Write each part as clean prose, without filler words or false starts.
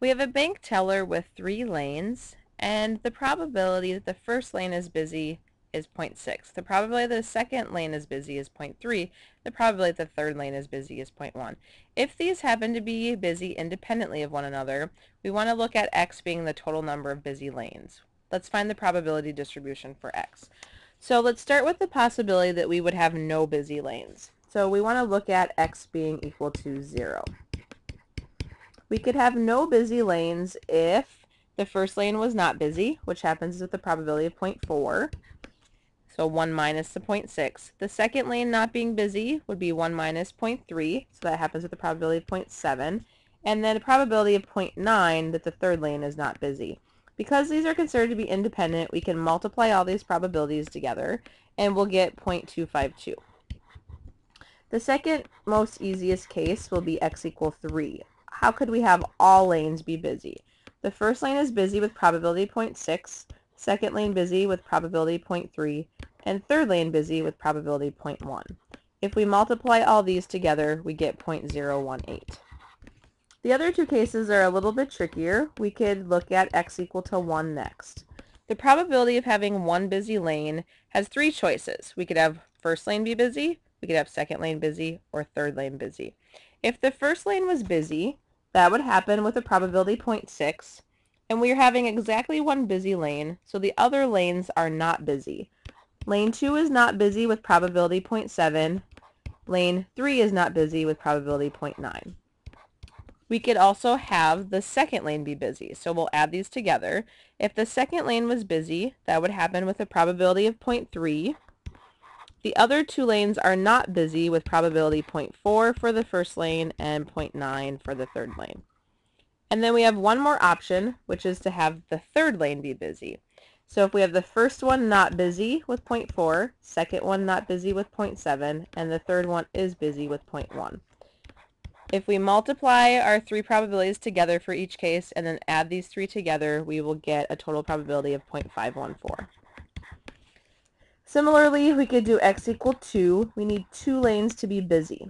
We have a bank teller with 3 lanes, and the probability that the first lane is busy is 0.6. The probability that the second lane is busy is 0.3. The probability that the third lane is busy is 0.1. If these happen to be busy independently of one another, we want to look at x being the total number of busy lanes. Let's find the probability distribution for x. So let's start with the possibility that we would have no busy lanes. So we want to look at x being equal to 0. We could have no busy lanes if the first lane was not busy, which happens with the probability of 0.4. So 1 minus the 0.6. The second lane not being busy would be 1 minus 0.3, so that happens with the probability of 0.7. And then a probability of 0.9 that the third lane is not busy. Because these are considered to be independent, we can multiply all these probabilities together, and we'll get 0.252. The second most easiest case will be x equal 3. How could we have all lanes be busy? The first lane is busy with probability 0.6, second lane busy with probability 0.3, and third lane busy with probability 0.1. If we multiply all these together, we get 0.018. The other two cases are a little bit trickier. We could look at x equal to 1 next. The probability of having one busy lane has 3 choices. We could have first lane be busy, we could have second lane busy, or third lane busy. If the first lane was busy, that would happen with a probability 0.6, and we are having exactly one busy lane, so the other lanes are not busy. Lane 2 is not busy with probability 0.7. Lane 3 is not busy with probability 0.9. We could also have the second lane be busy, so we'll add these together. If the second lane was busy, that would happen with a probability of 0.3. The other two lanes are not busy with probability 0.4 for the first lane and 0.9 for the third lane. And then we have one more option, which is to have the third lane be busy. So if we have the first one not busy with 0.4, second one not busy with 0.7, and the third one is busy with 0.1. If we multiply our 3 probabilities together for each case and then add these 3 together, we will get a total probability of 0.514. Similarly, we could do x equal 2. We need 2 lanes to be busy.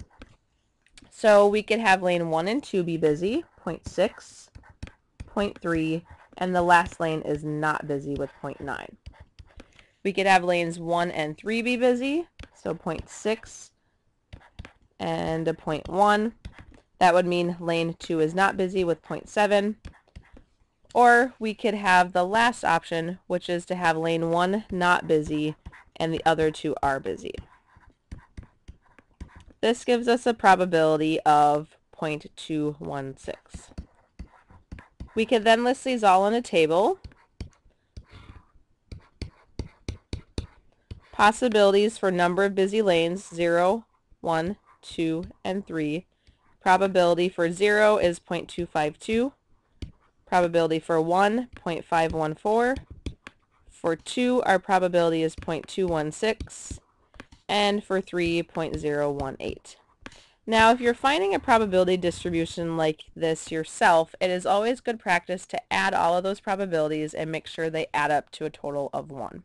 So we could have lane 1 and 2 be busy, 0.6, 0.3, and the last lane is not busy with 0.9. We could have lanes 1 and 3 be busy, so 0.6 and a 0.1. That would mean lane 2 is not busy with 0.7. Or we could have the last option, which is to have lane 1 not busy and the other 2 are busy. This gives us a probability of 0.216. We could then list these all in a table. Possibilities for number of busy lanes, 0, 1, 2, and 3. Probability for 0 is 0.252. Probability for 1, 0.514. For 2, our probability is 0.216. And for 3, 0.018. Now, if you're finding a probability distribution like this yourself, it is always good practice to add all of those probabilities and make sure they add up to a total of 1.